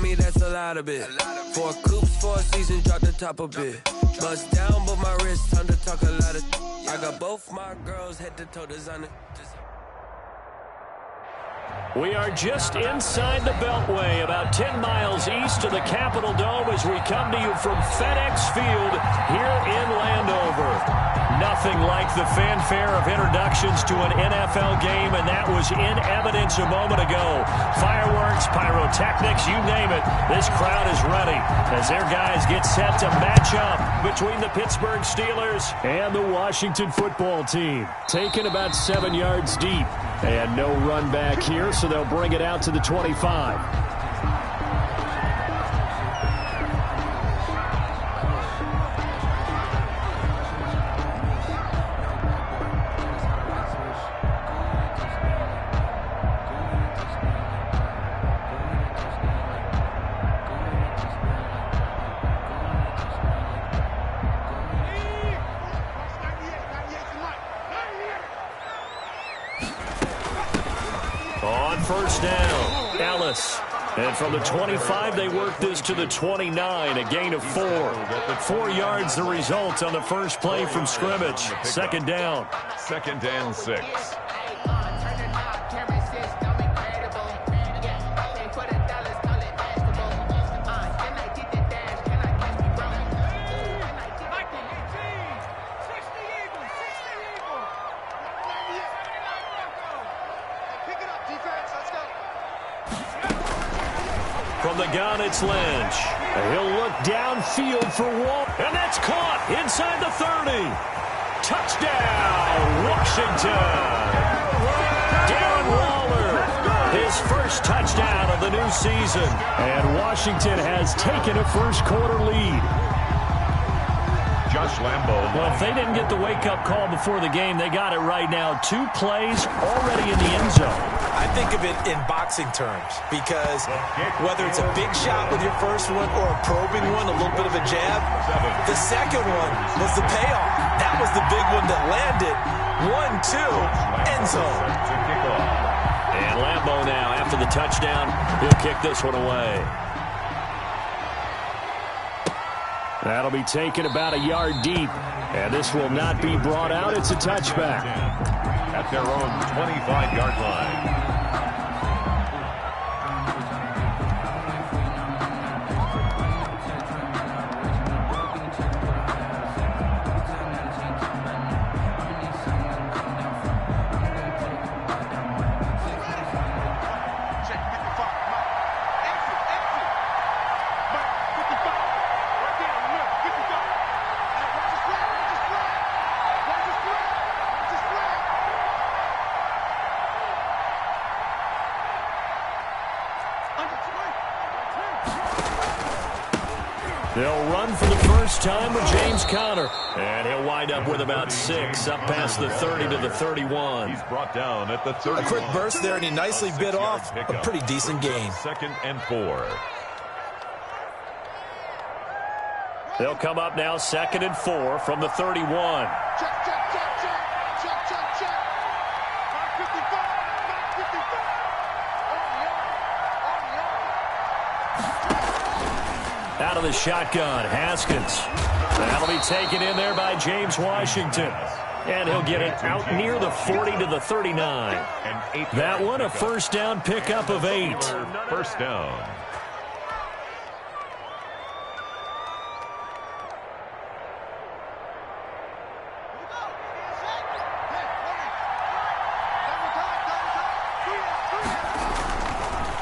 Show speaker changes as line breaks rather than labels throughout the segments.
me, that's a lot of it. 4 coops, 4 seasons, drop the top a bit. Bust down, but my wrist, time to talk a lot of. I got both my girls head to toe designer.
We are just inside the Beltway, about 10 miles east of the Capitol Dome as we come to you from FedEx Field here in Landover. Nothing like the fanfare of introductions to an NFL game, and that was in evidence a moment ago. Fireworks, pyrotechnics, you name it. This crowd is ready as their guys get set to match up between the Pittsburgh Steelers and the Washington football team. Taken about 7 yards deep, and no run back here, so they'll bring it out to the 25. On first down, Ellis. And from the 25, they work this to the 29, a gain of 4. 4 yards the result on the first play from scrimmage. Second down.
2nd and 6.
From the gun, it's Lynch. He'll look downfield for Wall, and that's caught inside the 30. Touchdown, Washington. Darren Waller, his first touchdown of the new season. And Washington has taken a first-quarter lead.
Josh Lambo.
Well, if they didn't get the wake-up call before the game, they got it right now. 2 plays already in the end zone.
I think of it in boxing terms because whether it's a big shot with your first one or a probing one, a little bit of a jab, the second one was the payoff. That was the big one that landed. 1-2, end zone.
And Lambeau now, after the touchdown, he'll kick this one away. That'll be taken about a yard deep, and this will not be brought out. It's a touchback.
At their own 25-yard line.
They'll run for the first time with James Conner. And he'll wind up with about 6, up past the 30 to the 31.
He's brought down at the 30.
A quick burst there, and he nicely bit off a pretty decent gain.
2nd and 4.
They'll come up now 2nd and 4 from the 31. Out of the shotgun, Haskins. That'll be taken in there by James Washington. And he'll get it out near the 40 to the 39. That one a first down pickup of 8.
First down.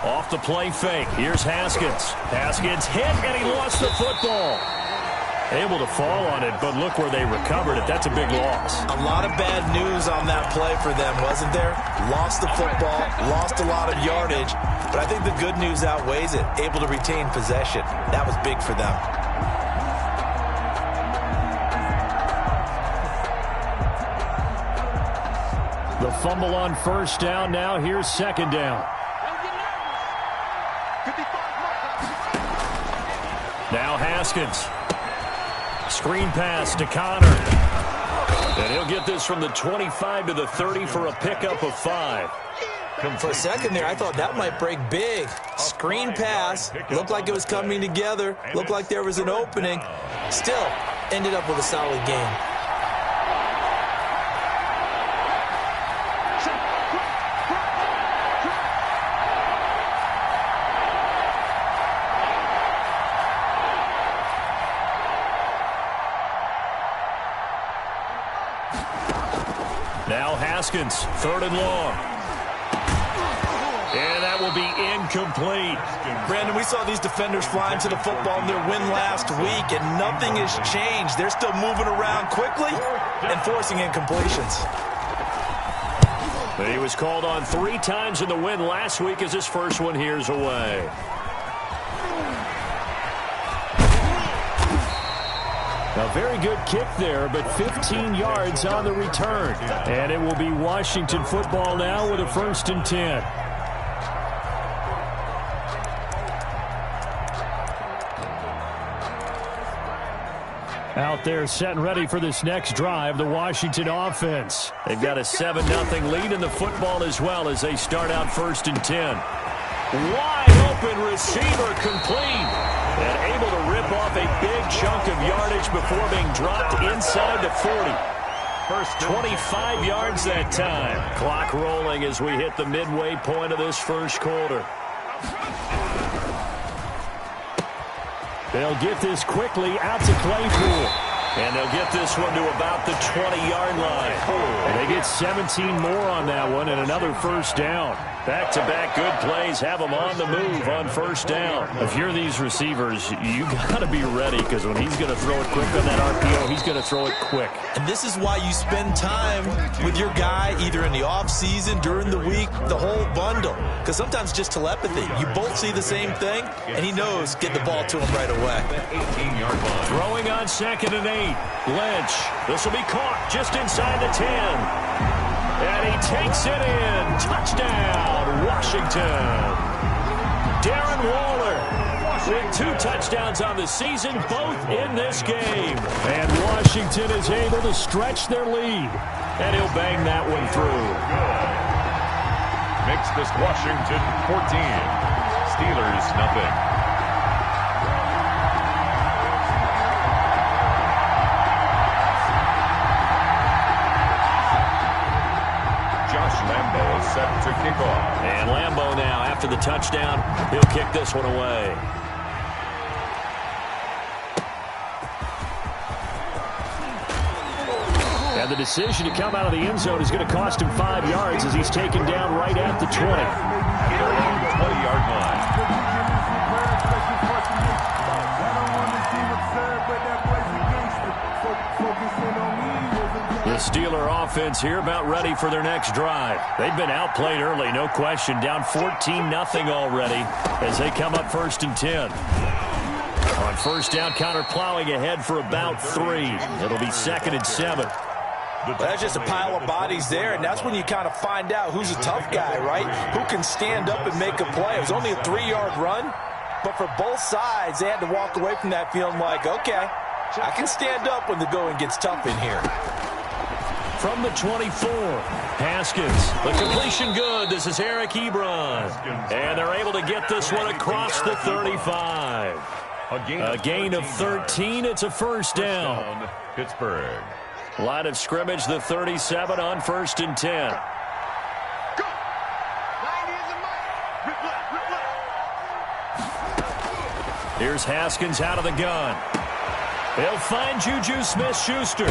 Off the play fake. Here's Haskins. Haskins hit, and he lost the football. Able to fall on it, but look where they recovered it. That's a big loss.
A lot of bad news on that play for them, wasn't there? Lost the football, lost a lot of yardage, but I think the good news outweighs it. Able to retain possession. That was big for them.
The fumble on first down. Now here's second down. Now Haskins. Screen pass to Conner. And he'll get this from the 25 to the 30 for a pickup of 5.
For a second there, I thought that might break big. Screen pass. Looked like it was coming together. Looked like there was an opening. Still, ended up with a solid game.
Now Haskins, 3rd and long. And that will be incomplete.
Brandon, we saw these defenders flying to the football in their win last week, and nothing has changed. They're still moving around quickly and forcing incompletions.
He was called on 3 times in the win last week as his first one here's away. A very good kick there, but 15 yards on the return. And it will be Washington football now with a 1st and 10. Out there set and ready for this next drive, the Washington offense. They've got a 7-0 lead in the football as well as they start out 1st and 10. Wide open receiver complete. And able to rip off a big chunk of yardage before being dropped inside the 40. First 25 yards that time. Clock rolling as we hit the midway point of this first quarter. They'll get this quickly out to Claypool. And they'll get this one to about the 20-yard line. And they get 17 more on that one and another 1st down. Back-to-back good plays have them on the move on 1st down. If you're these receivers, you got to be ready because when he's going to throw it quick on that RPO, he's going to throw it quick.
And this is why you spend time with your guy either in the offseason, during the week, the whole bundle. Because sometimes just telepathy. You both see the same thing, and he knows get the ball to him right away.
Throwing on 2nd and 8. Lynch. This will be caught just inside the 10. And he takes it in. Touchdown, Washington. Darren Waller with 2 touchdowns on the season, both in this game. And Washington is able to stretch their lead. And he'll bang that one through.
Makes this Washington 14. Steelers nothing. Lambeau is set to kick off.
And Lambeau now, after the touchdown, he'll kick this one away. And the decision to come out of the end zone is going to cost him 5 yards as he's taken down right at the 20.
20-yard line.
The Steeler offense here about ready for their next drive. They've been outplayed early, no question. Down 14-0 already as they come up 1st and 10. On 1st down, Connor plowing ahead for about 3. It'll be 2nd and 7.
That's just a pile of bodies there, and that's when you kind of find out who's a tough guy, right? Who can stand up and make a play. It was only a 3-yard run, but for both sides, they had to walk away from that feeling like, okay, I can stand up when the going gets tough in here.
From the 24, Haskins, the completion good. This is Eric Ebron. And they're able to get this one across the 35. A gain of 13. It's a 1st down.
Pittsburgh.
Line of scrimmage, the 37 on 1st and 10. Here's Haskins out of the gun. They'll find Juju Smith-Schuster.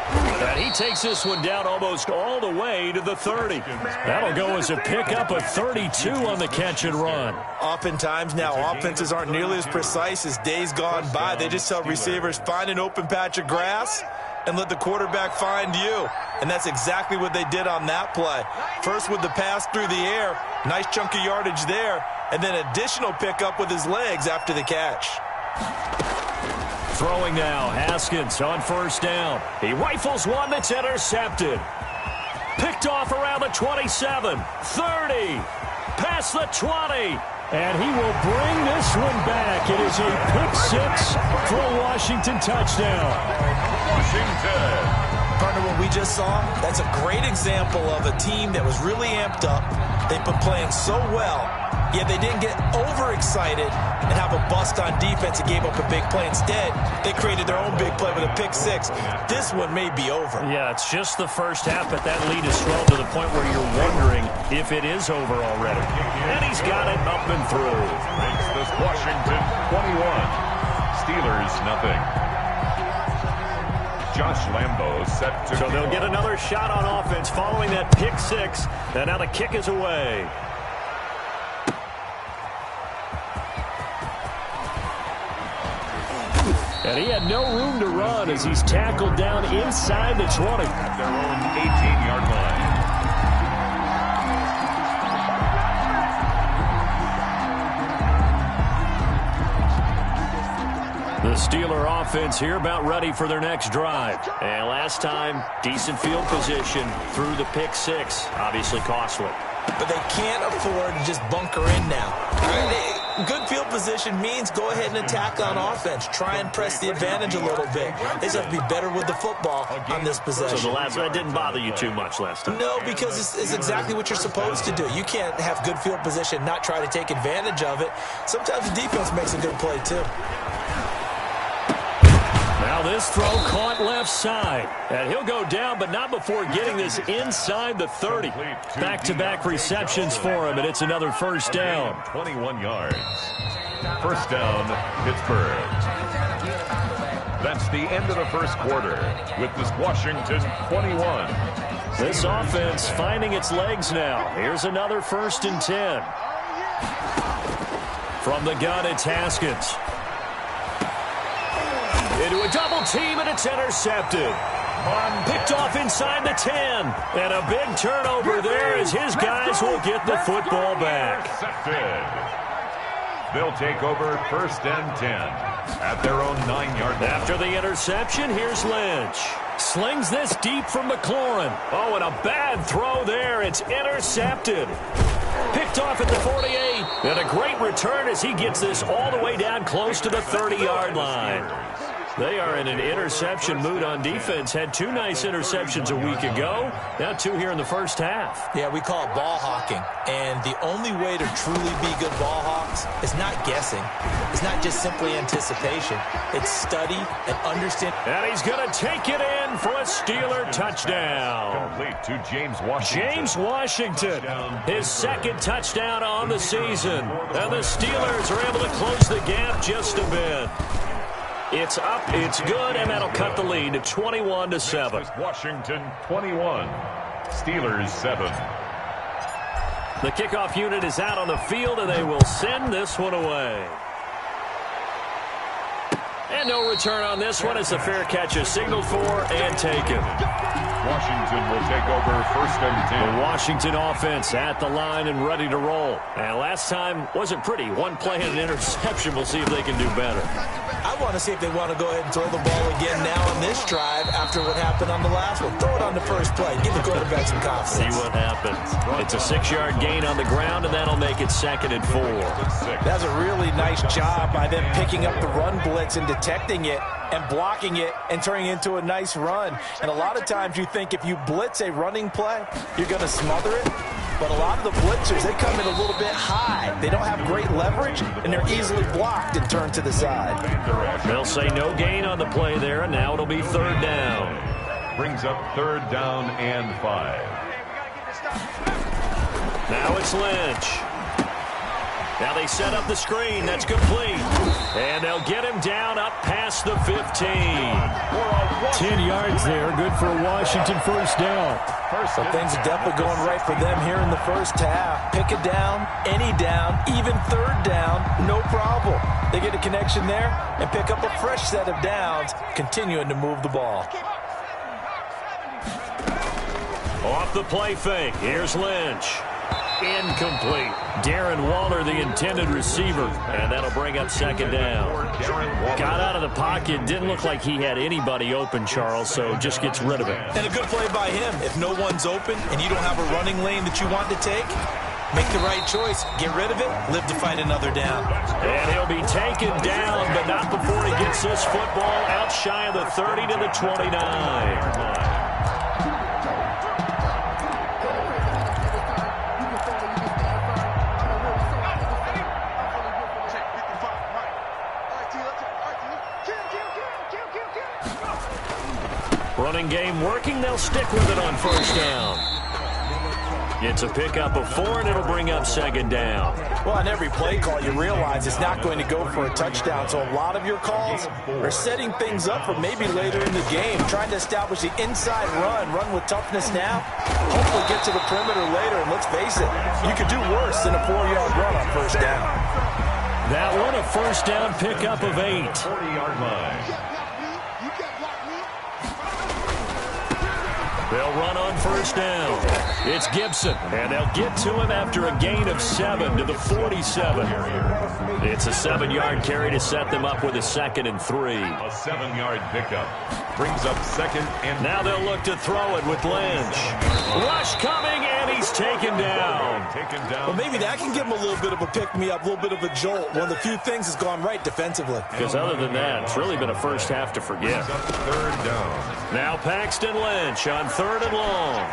And he takes this one down almost all the way to the 30. That'll go as a pickup of 32 on the catch and run.
Oftentimes now offenses aren't nearly as precise as days gone by. They just tell receivers, find an open patch of grass and let the quarterback find you. And that's exactly what they did on that play. First with the pass through the air, nice chunk of yardage there, and then additional pickup with his legs after the catch.
Throwing now, Haskins on 1st down. He rifles one that's intercepted. Picked off around the 27, 30, past the 20. And he will bring this one back. It is a pick 6 for a Washington touchdown.
Washington
Partner, what we just saw, that's a great example of a team that was really amped up. They've been playing so well, yet they didn't get overexcited and have a bust on defense and gave up a big play. Instead, they created their own big play with a pick six. This one may be over.
Yeah, it's just the first half, but that lead is swelled to the point where you're wondering if it is over already. And he's got it up and through.
Makes this Washington 21. Steelers nothing. Josh Lambo set to...
So they'll get another shot on offense following that pick six. And now the kick is away. And he had no room to run as he's tackled down inside the 20.
At their own 18-yard line.
The Steeler offense here about ready for their next drive. And last time, decent field position through the pick six. Obviously costly.
But they can't afford to just bunker in now. Good field position means go ahead and attack on offense. Try and press the advantage a little bit. They just have to be better with the football on this possession.
So that didn't bother you too much last time?
No, because it's exactly what you're supposed to do. You can't have good field position, not try to take advantage of it. Sometimes the defense makes a good play too.
Now this throw caught left side. And he'll go down, but not before getting this inside the 30. Back-to-back receptions for him, and it's another first down.
21 yards. First down, Pittsburgh. That's the end of the first quarter with this Washington 21.
This offense finding its legs now. Here's another 1st and 10. From the gun, it's Haskins. Into a double team, and it's intercepted. Picked off inside the 10. And a big turnover there as his guys will get the football back.
They'll take over 1st and 10 at their own 9-yard line.
After the interception, here's Lynch. Slings this deep from McLaurin. Oh, and a bad throw there. It's intercepted. Picked off at the 48. And a great return as he gets this all the way down close to the 30-yard line. They are in an interception mood on defense. Had 2 nice interceptions a week ago. Now 2 here in the first half.
Yeah, we call it ball hawking. And the only way to truly be good ball hawks is not guessing. It's not just simply anticipation. It's study and understand.
And he's going to take it in for a Steeler touchdown.
Complete to James Washington.
James Washington, his 2nd touchdown on the season. And the Steelers are able to close the gap just a bit. It's up, it's good, and that'll cut the lead to 21-7.
Washington 21, Steelers 7.
The kickoff unit is out on the field, and they will send this one away. And no return on this one as the fair catch is signaled for and taken.
Washington will take over 1st and 10.
The Washington offense at the line and ready to roll. And last time wasn't pretty. 1 play and an interception. We'll see if they can do better.
I want to see if they want to go ahead and throw the ball again now on this drive after what happened on the last one. Throw it on the first play. Give the quarterback some confidence.
See what happens. It's a 6-yard gain on the ground, and that'll make it 2nd and 4.
That's a really nice job by them picking up the run blitz and detecting it and blocking it and turning it into a nice run. And a lot of times you think if you blitz a running play, you're going to smother it. But a lot of the blitzers, they come in a little bit high. They don't have great leverage, and they're easily blocked and turned to the side.
They'll say no gain on the play there, and now it'll be 3rd down.
Brings up 3rd down and 5.
Now it's Lynch. Now they set up the screen. That's complete. And they'll get him down up past the 15. 10 yards there. Good for a Washington 1st down.
So things are definitely going right for them here in the first half. Pick a down, any down, even 3rd down, no problem. They get a connection there and pick up a fresh set of downs, continuing to move the ball.
Off the play fake. Here's Lynch. Incomplete. Darren Waller, the intended receiver, and that'll bring up 2nd down. Got out of the pocket. Didn't look like he had anybody open, Charles, so just gets rid of it.
And a good play by him. If no one's open and you don't have a running lane that you want to take, make the right choice. Get rid of it. Live to fight another down.
And he'll be taken down, but not before he gets this football out shy of the 30 to the 29. Running game working. They'll stick with it on first down. It's a pickup of 4, and it'll bring up second down.
Well, on every play call, you realize it's not going to go for a touchdown. So a lot of your calls are setting things up for maybe later in the game, trying to establish the inside run with toughness now, hopefully get to the perimeter later. And let's face it, you could do worse than a 4-yard run on first down.
That one, a first down pickup of 8.
40-yard line.
They'll run on first down. It's Gibson, and they'll get to him after a gain of 7 to the 47. It's a 7-yard carry to set them up with a 2nd and 3.
A 7-yard pickup brings up 2nd and 3.
Now they'll look to throw it with Lynch. Rush coming, and he's taken down.
Well, maybe that can give him a little bit of a pick-me-up, a little bit of a jolt. One of the few things has gone right defensively.
Because other than that, it's really been a first half to forget.
3rd down.
Now Paxton Lynch on 3rd and long.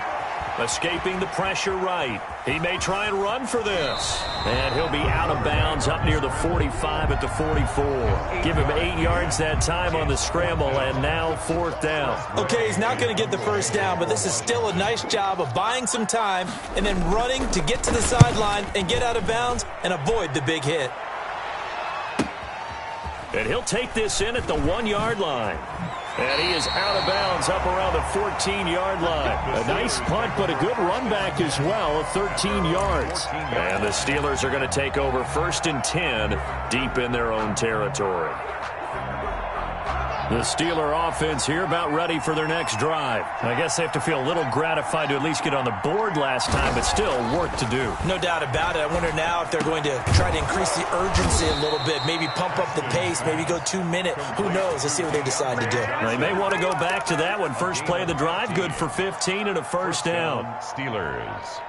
Escaping the pressure right. He may try and run for this. And he'll be out of bounds up near the 45 at the 44. Give him 8 yards that time on the scramble, and now 4th down.
Okay, he's not going to get the first down, but this is still a nice job of buying some time and then running to get to the sideline and get out of bounds and avoid the big hit.
And he'll take this in at the 1-yard line. And he is out of bounds up around the 14-yard line. A nice punt, but a good run back as well of 13 yards. And the Steelers are going to take over 1st and 10 deep in their own territory. The Steeler offense here about ready for their next drive. I guess they have to feel a little gratified to at least get on the board last time, but still work to do.
No doubt about it. I wonder now if they're going to try to increase the urgency a little bit, maybe pump up the pace, maybe go 2-minute. Who knows? Let's see what they decide to do.
They may want to go back to that one. First play of the drive, good for 15 and a first down.
Steelers.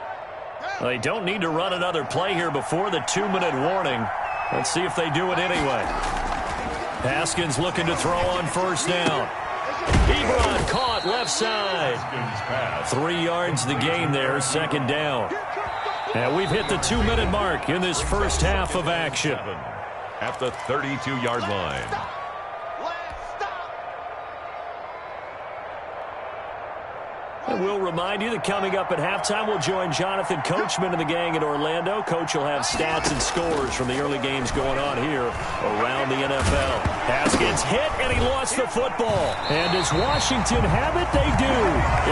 They don't need to run another play here before the 2-minute warning. Let's see if they do it anyway. Haskins looking to throw on first down. Ebron caught left side. 3 yards the gain there, 2nd down. And we've hit the 2-minute mark in this first half of action.
At the 32-yard line.
And we'll remind you that coming up at halftime, we'll join Jonathan Coachman and the gang in Orlando. Coach will have stats and scores from the early games going on here around the NFL. Haskins hit, and he lost the football. And does Washington have it? They do.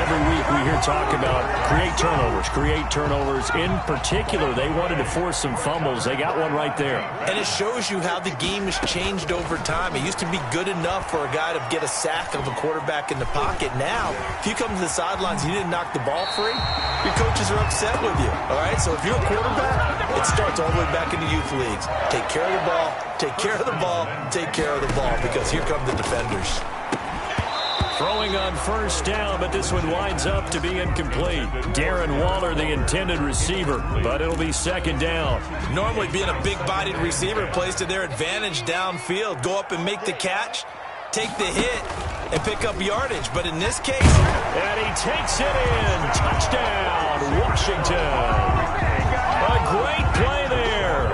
Every week we hear talk about create turnovers. In particular, they wanted to force some fumbles. They got one right there.
And it shows you how the game has changed over time. It used to be good enough for a guy to get a sack of a quarterback in the pocket. Now, if you come to the sidelines, you didn't knock the ball free, your coaches are upset with you. All right, so if you're a quarterback, it starts all the way back in the youth leagues. Take care of the ball, take care of the ball, take care of the ball, because here come the defenders.
Throwing on first down, but this one winds up to be incomplete. Darren Waller, the intended receiver, but it'll be 2nd down.
Normally being a big-bodied receiver plays to their advantage downfield. Go up and make the catch, take the hit, and pick up yardage. But in this case...
And he takes it in. Touchdown, Washington. A great play there.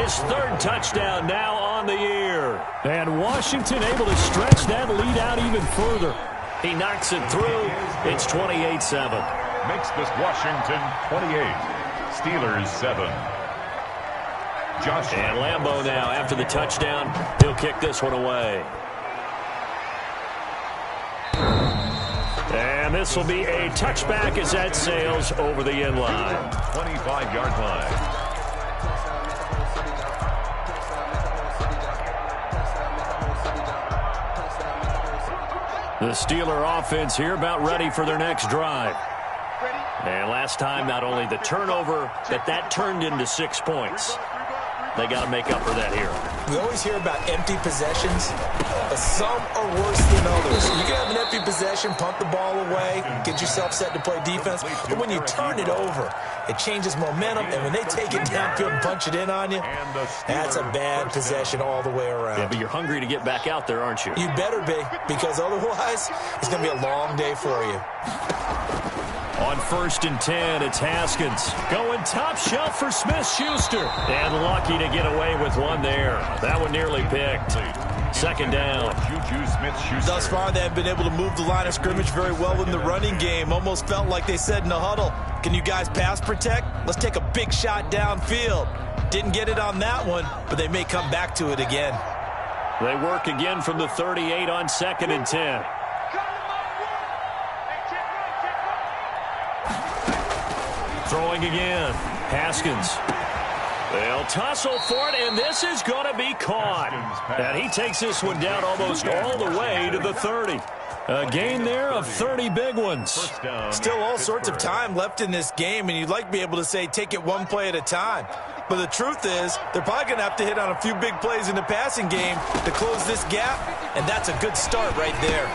His 3rd touchdown now on the year. And Washington able to stretch that lead out even further. He knocks it through. It's 28-7.
Makes this Washington 28. Steelers 7. Josh
and Lambeau now after the touchdown. He'll kick this one away. And this will be a touchback as that sails over the end line.
25-yard line.
The Steeler offense here about ready for their next drive. And last time, not only the turnover, but that turned into 6 points. They got to make up for that here.
We always hear about empty possessions, but some are worse than others. You can have an empty possession, punt the ball away, get yourself set to play defense, but when you turn it over, it changes momentum, and when they take it downfield and punch it in on you, that's a bad possession all the way around.
Yeah, but you're hungry to get back out there, aren't you?
You better be, because otherwise, it's going to be a long day for you.
On 1st and 10, it's Haskins. Going top shelf for Smith-Schuster. And lucky to get away with one there. That one nearly picked. 2nd down.
Thus far, they have been able to move the line of scrimmage very well in the running game. Almost felt like they said in the huddle, can you guys pass protect? Let's take a big shot downfield. Didn't get it on that one, but they may come back to it again.
They work again from the 38 on 2nd and 10. Throwing again. Haskins. They'll tussle for it, and this is going to be caught. And he takes this one down almost all the way to the 30. A gain there of 30 big ones.
Still all sorts of time left in this game, and you'd like to be able to say take it one play at a time. But the truth is, they're probably going to have to hit on a few big plays in the passing game to close this gap, and that's a good start right there.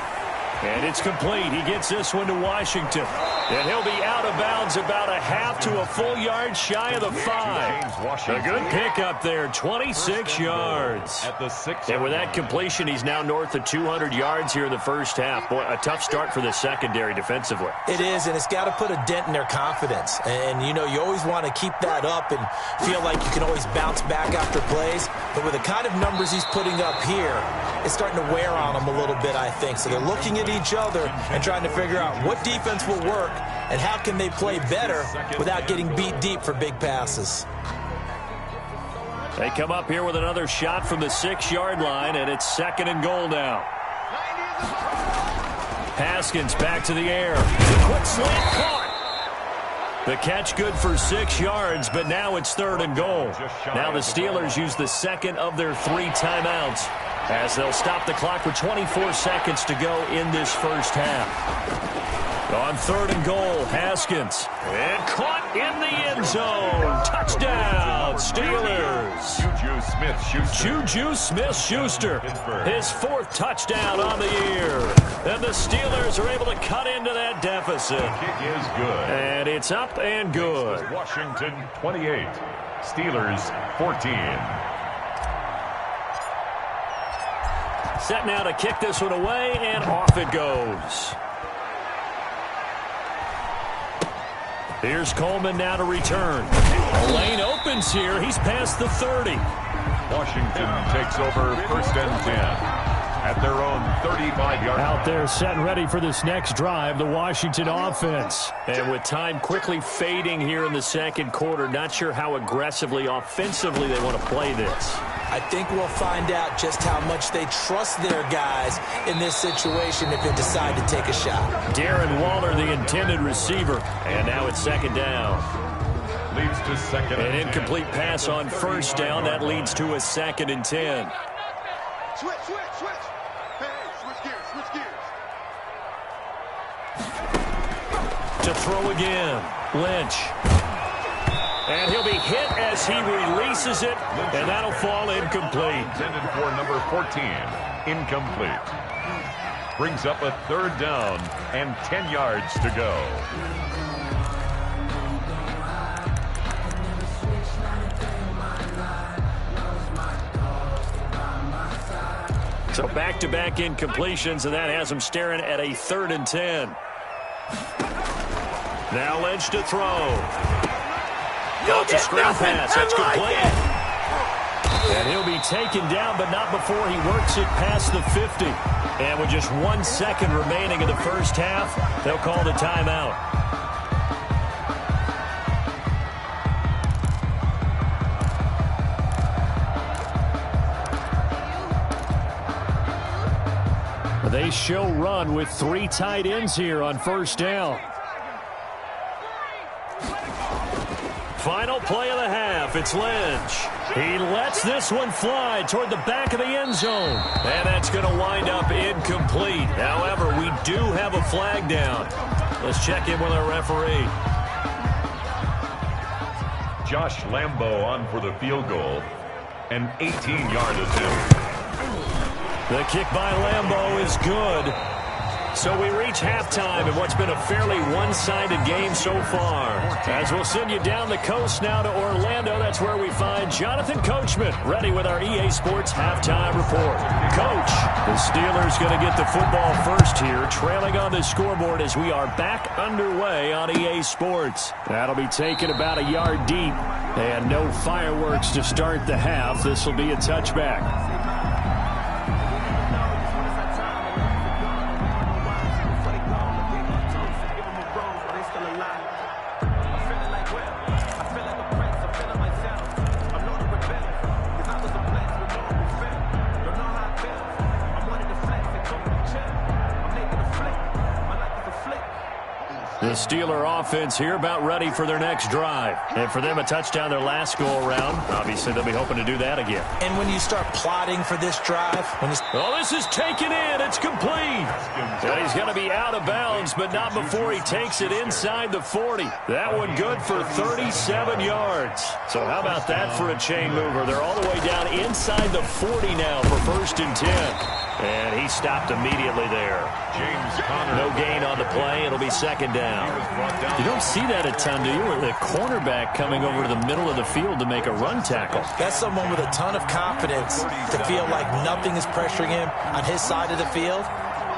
And it's complete. He gets this one to Washington. And he'll be out of bounds about a half to a full yard shy of the 5. A good pickup there, 26 yards. And with that completion, he's now north of 200 yards here in the first half. Boy, a tough start for the secondary defensively.
It is, and it's got to put a dent in their confidence. And, you know, you always want to keep that up and feel like you can always bounce back after plays. But with the kind of numbers he's putting up here, it's starting to wear on them a little bit, I think. So they're looking at each other and trying to figure out what defense will work and how can they play better without getting beat deep for big passes.
They come up here with another shot from the 6-yard line, and it's 2nd and goal now. Haskins back to the air. Quick slant caught. The catch good for 6 yards, but now it's 3rd and goal. Now the Steelers use the 2nd of their 3 timeouts, as they'll stop the clock with 24 seconds to go in this first half. On 3rd and goal, Haskins. And caught in the end zone. Touchdown, Steelers. Juju Smith-Schuster. His 4th touchdown on the year. And the Steelers are able to cut into that deficit.
Kick is good.
And it's up and good.
Washington 28, Steelers 14.
Set now to kick this one away, and off it goes. Here's Coleman now to return. A lane opens here. He's past the 30.
Washington takes over 1st and 10 at their own 35-yard line.
Out there set and ready for this next drive, the Washington offense. And with time quickly fading here in the 2nd quarter, not sure how aggressively, offensively they want to play this.
I think we'll find out just how much they trust their guys in this situation if they decide to take a shot.
Darren Waller, the intended receiver. And now it's 2nd down.
Leads to 2nd and
An incomplete pass on 1st down. That leads to a 2nd and 10.
Switch. Hey, switch gears.
To throw again, Lynch. And he'll be hit as he releases it, and that'll fall incomplete.
Intended for number 14, incomplete. Brings up a 3rd down and 10 yards to go.
So back-to-back incompletions, and that has him staring at a 3rd and 10. Now Lynch to throw. It's a screen pass. That's complete. And he'll be taken down, but not before he works it past the 50. And with just 1 second remaining in the first half, they'll call the timeout. They show run with 3 tight ends here on 1st down. Final play of the half. It's Lynch. He lets this one fly toward the back of the end zone. And that's going to wind up incomplete. However, we do have a flag down. Let's check in with our referee.
Josh Lambo on for the field goal. An 18-yard attempt.
The kick by Lambo is good. So we reach halftime in what's been a fairly one-sided game so far. As we'll send you down the coast now to Orlando, that's where we find Jonathan Coachman ready with our EA Sports halftime report. Coach, the Steelers going to get the football first here, trailing on the scoreboard as we are back underway on EA Sports. That'll be taken about a yard deep, and no fireworks to start the half. This will be a touchback. The Steeler offense here about ready for their next drive. And for them, a touchdown their last go-around. Obviously, they'll be hoping to do that again.
And when you start plotting for this drive...
this is taken in. It's complete. And he's going to be out of bounds, but not before he takes it inside the 40. That one good for 37 yards. So how about that for a chain mover? They're all the way down inside the 40 now for 1st and 10. And he stopped immediately there. No gain on the play. It'll be 2nd down. You don't see that a ton, do you? With the cornerback coming over to the middle of the field to make a run tackle.
That's someone with a ton of confidence to feel like nothing is pressuring him on his side of the field.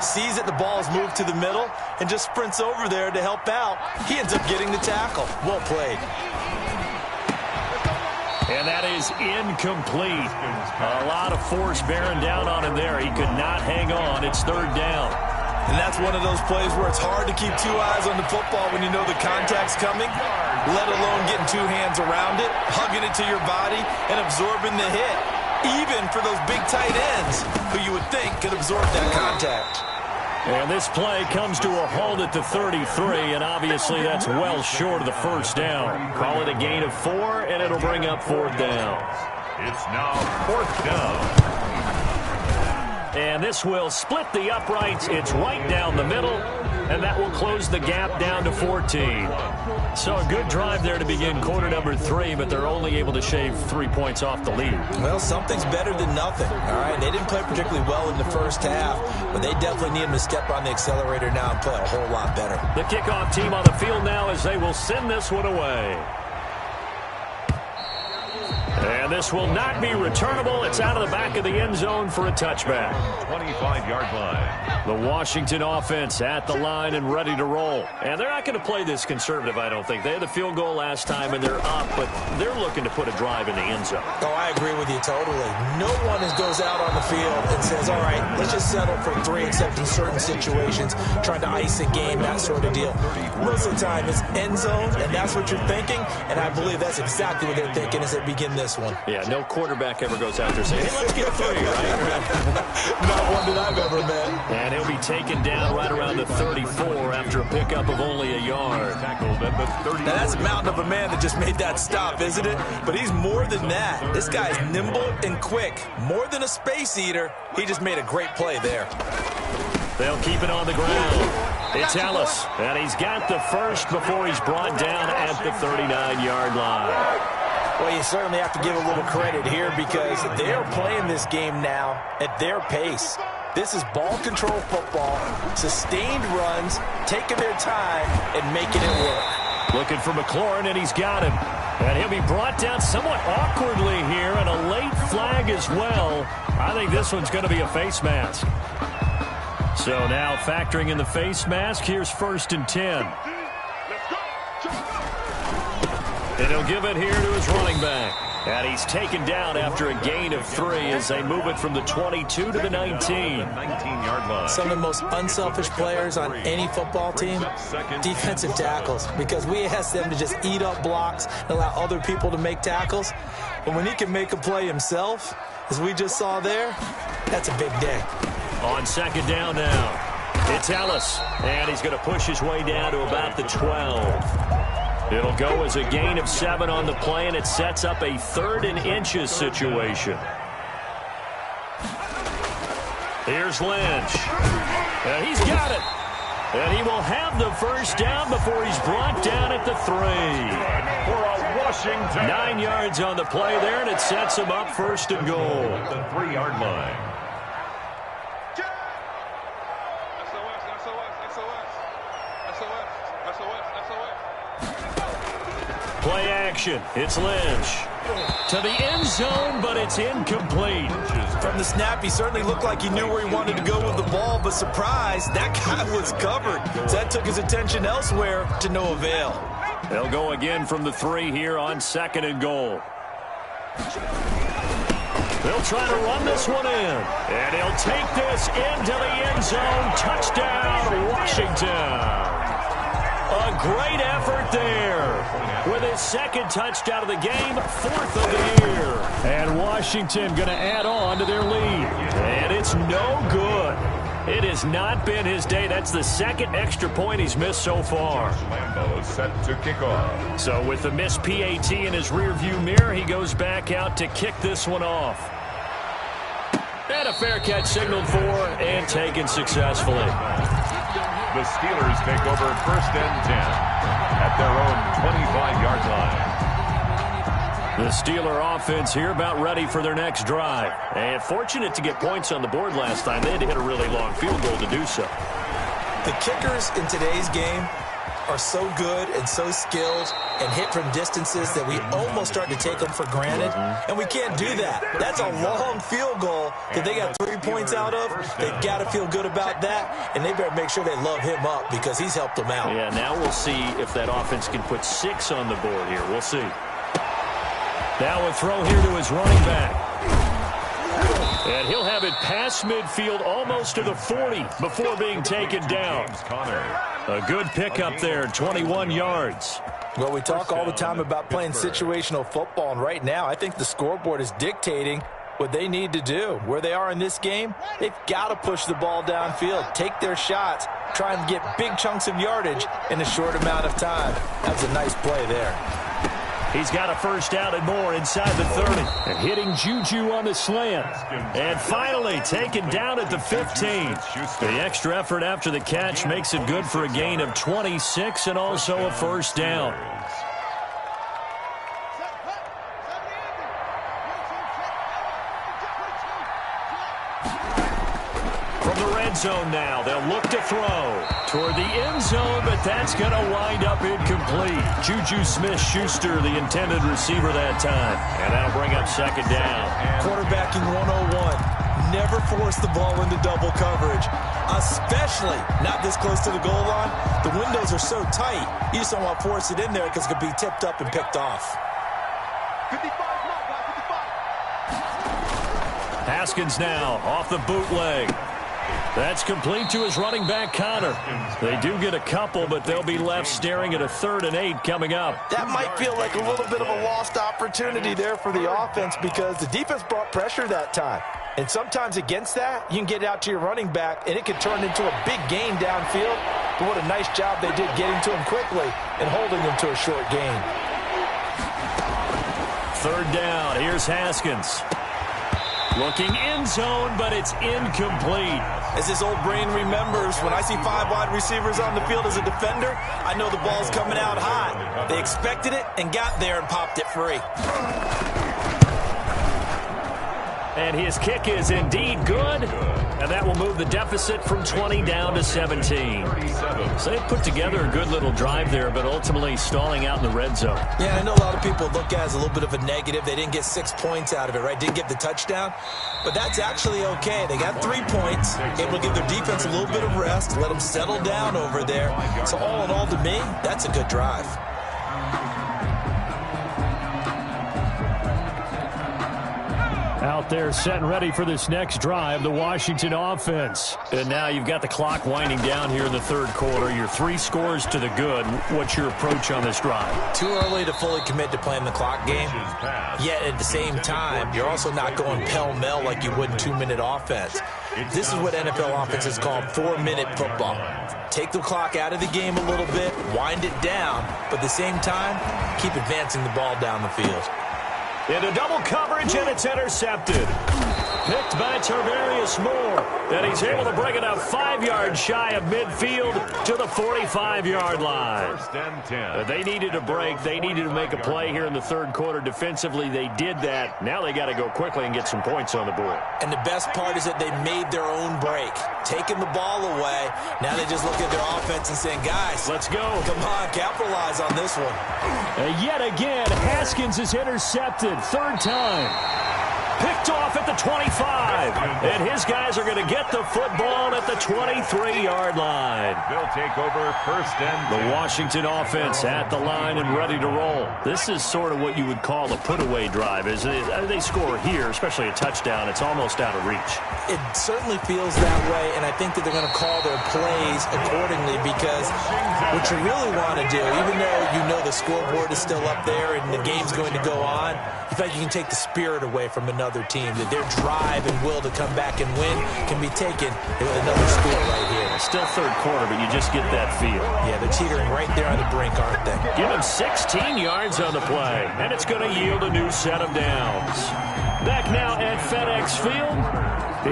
Sees that the ball is moved to the middle and just sprints over there to help out. He ends up getting the tackle. Well played.
And that is incomplete. A lot of force bearing down on him there. He could not hang on. It's 3rd down.
And that's one of those plays where it's hard to keep 2 eyes on the football when you know the contact's coming, let alone getting 2 hands around it, hugging it to your body, and absorbing the hit, even for those big tight ends who you would think could absorb that contact.
And this play comes to a halt at the 33, and obviously that's well short of the 1st down. Call it a gain of 4, and it'll bring up 4th down.
It's now 4th down.
And this will split the uprights. It's right down the middle, and that will close the gap down to 14. So a good drive there to begin quarter number 3, but they're only able to shave 3 points off the lead.
Well, something's better than nothing, all right? They didn't play particularly well in the 1st half, but they definitely need them to step on the accelerator now and play a whole lot better.
The kickoff team on the field now as they will send this one away. And this will not be returnable. It's out of the back of the end zone for a touchback.
25-yard line.
The Washington offense at the line and ready to roll. And they're not going to play this conservative, I don't think. They had the field goal last time, and they're up, but they're looking to put a drive in the end zone.
Oh, I agree with you totally. No one goes out on the field and says, all right, let's just settle for 3, except in certain situations, trying to ice a game, that sort of deal. Most of the time, it's end zone, and that's what you're thinking, and I believe that's exactly what they're thinking as they begin this one.
Yeah, no quarterback ever goes out there saying, hey, let's get 3, right?
Not one that I've ever met.
And he'll be taken down right around the 34 after a pickup of only a yard.
Now, that's a mountain of a man that just made that stop, isn't it? But he's more than that. This guy's nimble and quick. More than a space eater, he just made a great play there.
They'll keep it on the ground. It's Ellis, and he's got the first before he's brought down at the 39-yard line.
Well, you certainly have to give a little credit here because they're playing this game now at their pace. This is ball control football, sustained runs, taking their time, and making it work.
Looking for McLaurin, and he's got him. And he'll be brought down somewhat awkwardly here, and a late flag as well. I think this one's going to be a face mask. So now factoring in the face mask, here's 1st and 10. And he'll give it here to his running back. And he's taken down after a gain of 3 as they move it from the 22 to the 19.
19-yard line.
Some of the most unselfish players on any football team, defensive tackles, because we ask them to just eat up blocks and allow other people to make tackles. But when he can make a play himself, as we just saw there, that's a big day.
On 2nd down now, it's Ellis, and he's going to push his way down to about the 12. It'll go as a gain of 7 on the play, and it sets up a 3rd and inches situation. Here's Lynch. And he's got it. And he will have the first down before he's brought down at the 3.
For a Washington.
9 yards on the play there, and it sets him up 1st and goal.
The 3-yard line.
action. It's Lynch. To the end zone, but it's incomplete.
From the snap, he certainly looked like he knew where he wanted to go with the ball, but surprise, that guy was covered. So that took his attention elsewhere to no avail.
They'll go again from the 3 here on 2nd and goal. They'll try to run this one in. And he'll take this into the end zone. Touchdown, Washington. A great effort there. With his 2nd touchdown of the game, 4th of the year. And Washington going to add on to their lead. And it's no good. It has not been his day. That's the 2nd extra point he's missed so far.
Lambeau set to kick off.
So with the missed PAT in his rearview mirror, he goes back out to kick this one off. And a fair catch signaled for and taken successfully.
The Steelers take over 1st and 10 at their own 25-yard line.
The Steeler offense here about ready for their next drive. And fortunate to get points on the board last time. They had to hit a really long field goal to do so.
The kickers in today's game are so good and so skilled and hit from distances that we almost start to take them for granted. And we can't do that. That's a long field goal that they got 3 points out of. They've got to feel good about that, and they better make sure they love him up because he's helped them out.
Yeah, now we'll see if that offense can put 6 on the board here. We'll see. Now a throw here to his running back. And he'll have it past midfield almost to the 40 before being taken down. A good pickup there, 21 yards.
Well, we talk all the time about playing situational football, and right now I think the scoreboard is dictating what they need to do. Where they are in this game, they've got to push the ball downfield, take their shots, try and get big chunks of yardage in a short amount of time. That's a nice play there.
He's got a first down and more inside the 30. And hitting Juju on the slant. And finally taken down at the 15. The extra effort after the catch makes it good for a gain of 26 and also a first down. From the red zone now, they'll look to throw toward the end zone, but that's going to wind up incomplete. Juju Smith-Schuster, the intended receiver that time. And that'll bring up 2nd down.
Quarterbacking 101. Never force the ball into double coverage, especially not this close to the goal line. The windows are so tight, you just don't want to force it in there because it could be tipped up and picked off.
55,
Haskins now off the bootleg. That's complete to his running back, Connor. They do get a couple, but they'll be left staring at a 3rd and 8 coming up.
That might feel like a little bit of a lost opportunity there for the offense because the defense brought pressure that time. And sometimes against that, you can get out to your running back, and it could turn into a big gain downfield. But what a nice job they did getting to him quickly and holding him to a short gain.
3rd down. Here's Haskins. Looking end zone, but it's incomplete.
As his old brain remembers, when I see 5 wide receivers on the field as a defender, I know the ball's coming out hot. They expected it and got there and popped it free.
And his kick is indeed good. And that will move the deficit from 20 down to 17. So they put together a good little drive there, but ultimately stalling out in the red zone.
Yeah, I know a lot of people look at it as a little bit of a negative. They didn't get 6 points out of it, right? Didn't get the touchdown. But that's actually okay. They got 3 points, able to give their defense a little bit of rest, let them settle down over there. So all in all, to me, that's a good drive.
Out there set and ready for this next drive, the Washington offense. And now you've got the clock winding down here in the 3rd quarter. Your 3 scores to the good. What's your approach on this drive?
Too early to fully commit to playing the clock game. Yet at the same time, you're also not going pell-mell like you would in 2-minute offense. This is what NFL offenses call 4-minute football. Take the clock out of the game a little bit, wind it down, but at the same time, keep advancing the ball down the field.
Into double coverage, and it's intercepted. picked by Tarvarius Moore. And he's able to bring it up 5 yards shy of midfield to the 45-yard line.
First and 10.
They needed a break. They needed to make a play here in the third quarter. Defensively, they did that. Now they got to go quickly and get some points on the board.
And the best part is that they made their own break. Taking the ball away. Now they just look at their offense and saying, guys,
let's go.
Come on, capitalize on this one.
Yet again, Haskins is intercepted. Third time. Picked off at the 25. And his guys are going to get the football at the 23-yard line.
They'll take over first and 10.
The Washington offense at the line and ready to roll. This is sort of what you would call a put-away drive. As they score here, especially a touchdown, it's almost out of reach.
It certainly feels that way, and I think that they're going to call their plays accordingly because what you really want to do, even though you know the scoreboard is still up there and the game's going to go on, you feel like you can take the spirit away from another team, that their drive and will to come back and win can be taken with another score right here.
Still third quarter, but you just get that feel.
Yeah, they're teetering right there on the brink, aren't they?
Give him 16 yards on the play, and it's going to yield a new set of downs. Back now at FedEx Field,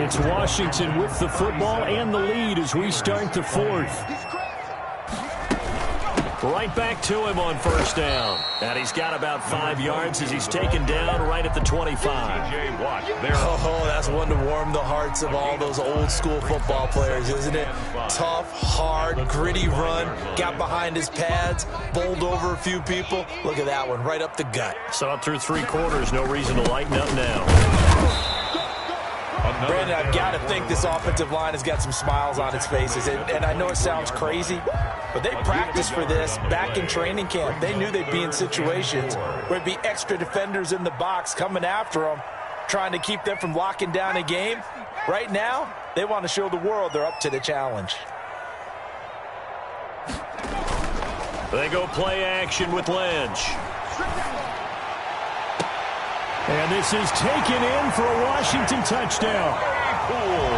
it's Washington with the football and the lead as we start the fourth. Right back to him on first down. And he's got about 5 yards as he's taken down right at the 25.
Oh, that's one to warm the hearts of all those old school football players, isn't it? Tough, hard, gritty run. Got behind his pads, bowled over a few people. Look at that one, right up the gut.
Saw it through 3 quarters. No reason to lighten up now.
Brandon, I've got to think this offensive line has got some smiles on its faces. And I know it sounds crazy, but they practiced for this back in training camp. They knew they'd be in situations where it'd be extra defenders in the box coming after them, trying to keep them from locking down a game. Right now, they want to show the world they're up to the challenge.
They go play action with Lynch. And this is taken in for a Washington touchdown.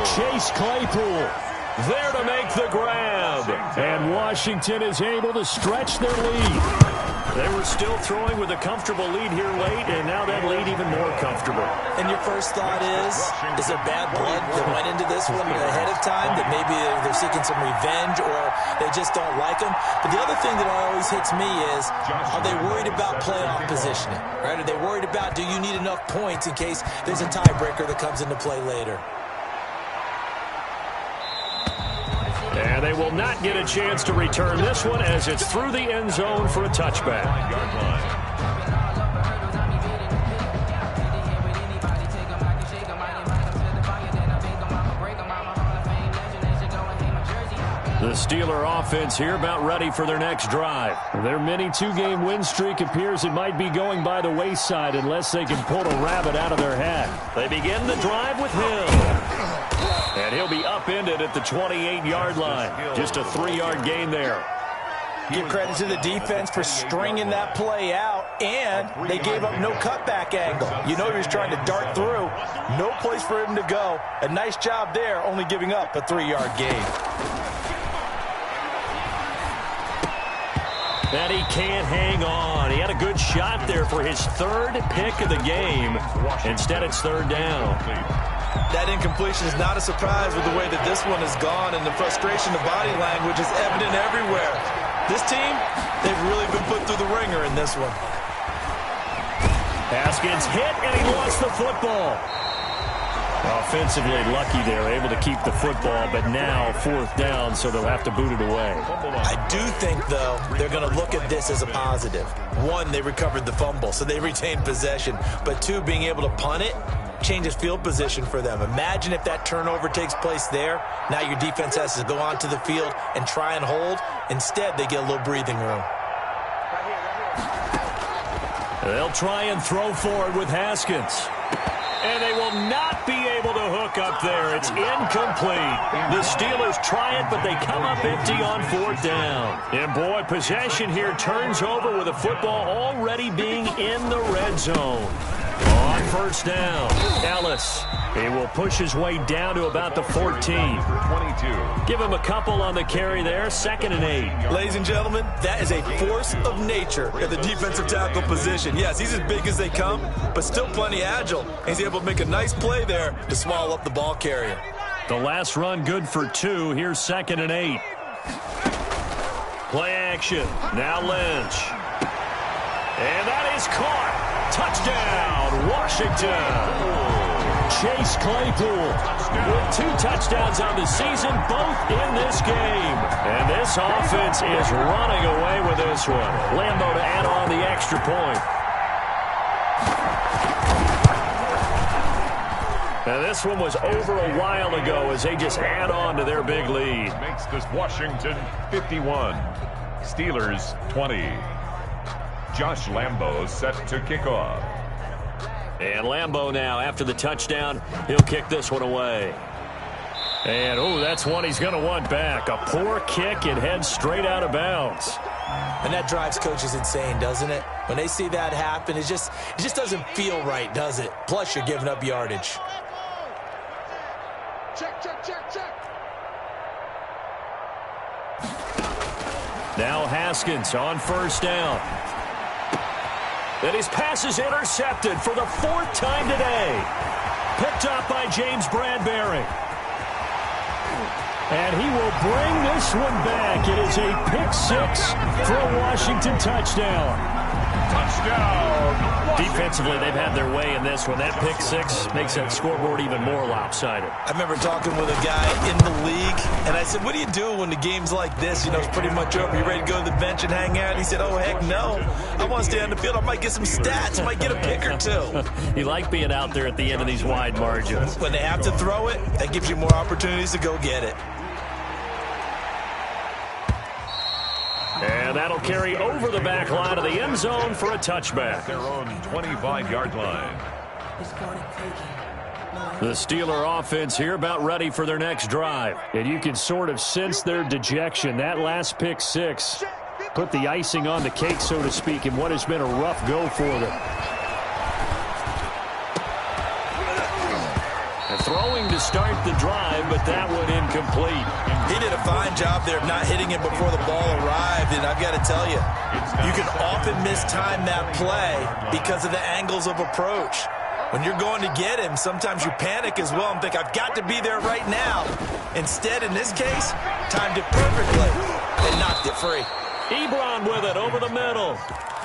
Chase Claypool there to make the grab. And Washington is able to stretch their lead. They were still throwing with a comfortable lead here late, and now that lead even more comfortable.
And your first thought is there bad blood that went into this one ahead of time, that maybe they're seeking some revenge or they just don't like them? But the other thing that always hits me is, are they worried about playoff positioning? Right? Are they worried about, do you need enough points in case there's a tiebreaker that comes into play later?
And they will not get a chance to return this one as it's through the end zone for a touchback. The Steeler offense here about ready for their next drive. Their mini 2-game win streak appears it might be going by the wayside unless they can pull a rabbit out of their hat. They begin the drive with Hill. And he'll be upended at the 28-yard line. Just a 3-yard gain there.
Give credit to the defense for stringing that play out, and they gave up no cutback angle. You know he was trying to dart through. No place for him to go. A nice job there, only giving up a 3-yard gain.
And he can't hang on. He had a good shot there for his 3rd pick of the game. Instead, it's 3rd down.
That incompletion is not a surprise with the way that this one has gone, and the frustration, the body language is evident everywhere. This team, they've really been put through the ringer in this one.
Haskins hit, and he lost the football. Offensively lucky they're able to keep the football, but now 4th down, so they'll have to boot it away.
I do think, though, they're going to look at this as a positive. 1, they recovered the fumble, so they retained possession. But 2, being able to punt it changes field position for them. Imagine if that turnover takes place there. Now your defense has to go onto the field and try and hold. Instead, they get a little breathing room.
They'll try and throw forward with Haskins. And they will not be able to hook up there. It's incomplete. The Steelers try it, but they come up empty on 4th down. And boy, possession here turns over with the football already being in the red zone. On first down. Ellis. He will push his way down to about the 14.
22.
Give him a couple on the carry there. 2nd and 8.
Ladies and gentlemen, that is a force of nature at the defensive tackle position. Yes, he's as big as they come, but still plenty agile. He's able to make a nice play there to swallow up the ball carrier.
The last run good for 2. Here's 2nd and 8. Play action. Now Lynch. And that is caught. Touchdown, Washington. Chase Claypool with 2 touchdowns on the season, both in this game. And this offense is running away with this one. Lambo to add on the extra point. Now this one was over a while ago as they just add on to their big lead.
Makes this Washington 51. Steelers 20. Josh Lambo set to kick off.
And Lambo now, after the touchdown, he'll kick this one away. And, oh, that's one he's going to want back. A poor kick, it heads straight out of bounds.
And that drives coaches insane, doesn't it? When they see that happen, it just doesn't feel right, does it? Plus, you're giving up yardage.
Check, check, check, check.
Now Haskins on first down. And his pass is intercepted for the 4th time today. Picked up by James Bradbury. And he will bring this one back. It is a pick 6 for a Washington touchdown.
Touchdown!
Defensively, they've had their way in this one. That pick 6 makes that scoreboard even more lopsided.
I remember talking with a guy in the league, and I said, what do you do when the game's like this? You know, it's pretty much over. You ready to go to the bench and hang out? He said, oh, heck no. I want to stay on the field. I might get some stats. I might get a pick or 2.
You like being out there at the end of these wide margins.
When they have to throw it, that gives you more opportunities to go get it.
And that'll carry over the back line of the end zone for a touchback.
Their own 25-yard line.
The Steeler offense here about ready for their next drive. And you can sort of sense their dejection. That last pick 6 put the icing on the cake, so to speak, in what has been a rough go for them. And throwing to start the drive, but that one incomplete.
He did a fine job there of not hitting it before the ball arrived, and I've got to tell you, you can often mistime that play because of the angles of approach. When you're going to get him, sometimes you panic as well and think, I've got to be there right now. Instead, in this case, timed it perfectly and knocked it free.
Ebron with it over the middle.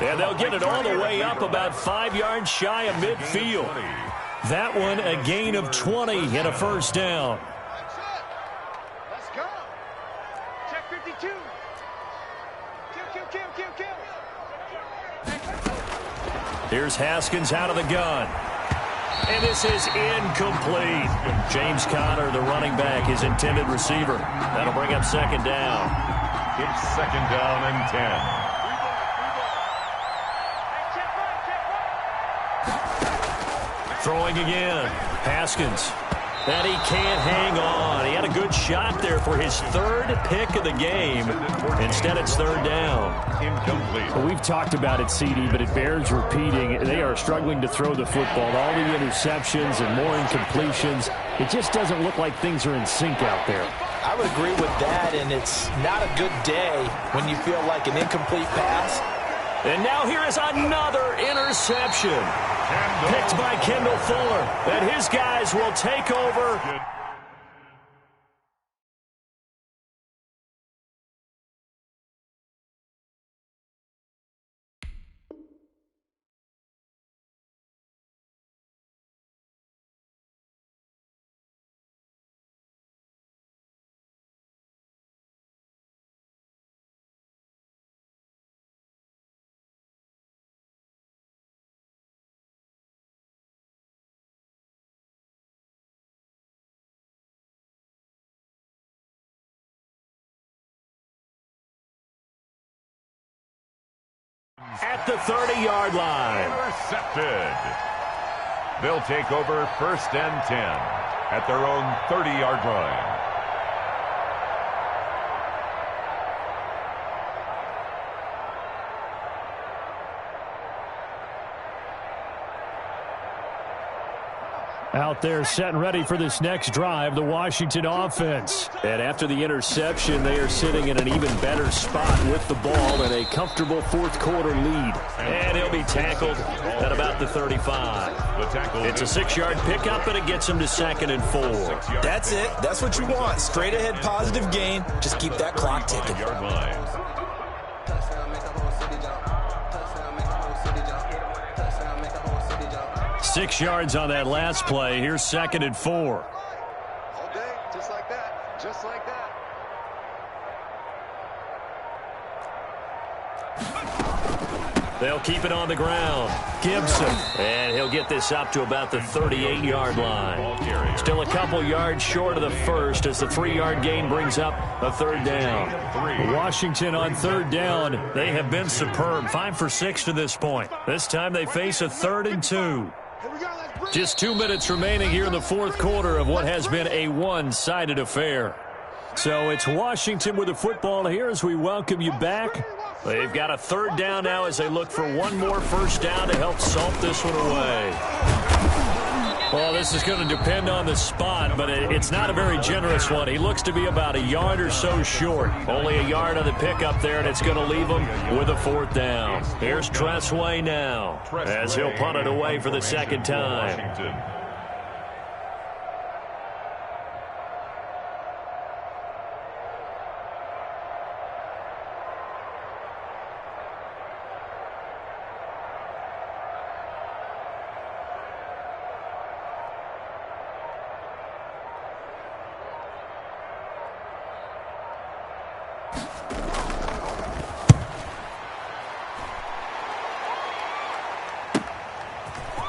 And they'll get it all the way up about 5 yards shy of midfield. That one a gain of 20 and a first down.
Let's go. Check 52. Kill.
Here's Haskins out of the gun. And this is incomplete. James Conner, the running back, his intended receiver. That'll bring up 2nd down.
It's 2nd down and 10.
Throwing again. Haskins. And he can't hang on. He had a good shot there for his 3rd pick of the game. Instead, it's 3rd down.
Incomplete.
Well, we've talked about it, CD, but it bears repeating. They are struggling to throw the football. All the interceptions and more incompletions. It just doesn't look like things are in sync out there.
I would agree with that, and it's not a good day when you feel like an incomplete pass.
And now here is another interception. Picked by Kendall Fuller. And his guys will take over. At the 30-yard line.
Intercepted. They'll take over 1st and 10 at their own 30-yard line.
Out there set and ready for this next drive, the Washington offense. And after the interception, they are sitting in an even better spot with the ball and a comfortable fourth quarter lead. And he'll be tackled at about the 35. It's a 6-yard pickup, and it gets him to 2nd and 4.
That's it. That's what you want. Straight ahead positive gain. Just keep that clock ticking.
6 yards on that last play. Here's 2nd and 4.
All day, just like that. Just like that.
They'll keep it on the ground. Gibson. And he'll get this up to about the 38-yard line. Still a couple yards short of the first as the 3-yard gain brings up a 3rd down. Washington on 3rd down. They have been superb. 5 for 6 to this point. This time they face a 3rd and 2. Just 2 minutes remaining here in the fourth quarter of what has been a one-sided affair. So it's Washington with the football here as we welcome you back. They've got a 3rd down now as they look for one more first down to help salt this one away. Well, this is going to depend on the spot, but it's not a very generous one. He looks to be about a yard or so short. Only a yard on the pickup there, and it's going to leave him with a 4th down. Here's Tressway now as he'll punt it away for the 2nd time.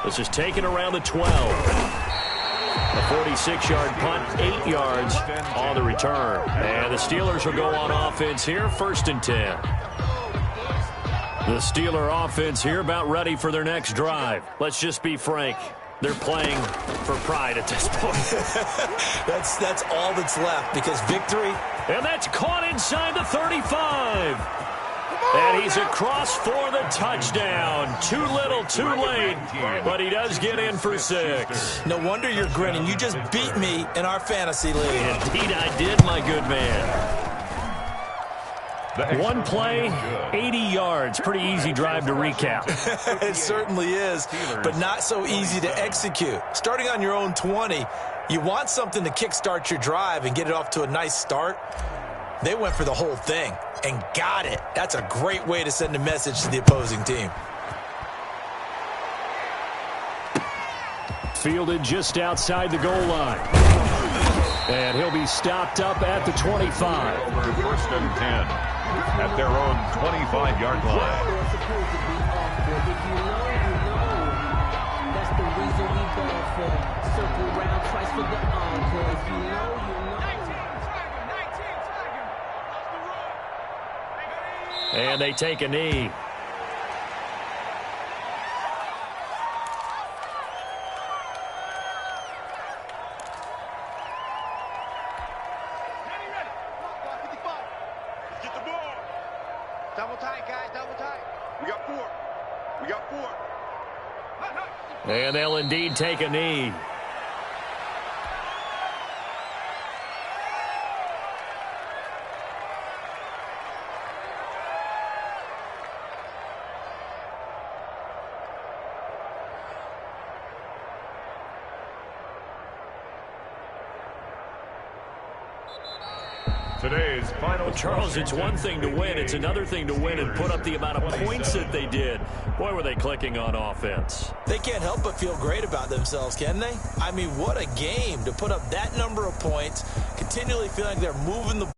This is taken around the 12. A 46-yard punt, 8 yards on the return. And the Steelers will go on offense here, 1st and 10. The Steeler offense here about ready for their next drive. Let's just be frank. They're playing for pride at this point.
That's all that's left because victory.
And that's caught inside the 35. And he's across for the touchdown. Too little, too late. But he does get in for 6.
No wonder you're grinning. You just beat me in our fantasy league.
Indeed I did, my good man. One play, 80 yards. Pretty easy drive to recap.
It certainly is, but not so easy to execute. Starting on your own 20, you want something to kickstart your drive and get it off to a nice start. They went for the whole thing and got it. That's a great way to send a message to the opposing team.
Fielded just outside the goal line. And he'll be stopped up at the 25.
1st and 10 at their own 25-yard line.
That's the reason we ball for. Circle round twice for the encore. If you know, you know.
And they take a knee.
Get the ball. Double tight, guys. Double tight. We got 4. We got 4.
And they'll indeed take a knee.
Today's final.
Charles, it's one thing to win. It's another thing to win and put up the amount of points that they did. Boy, were they clicking on offense.
They can't help but feel great about themselves, can they? I mean, what a game to put up that number of points, continually feeling like they're moving the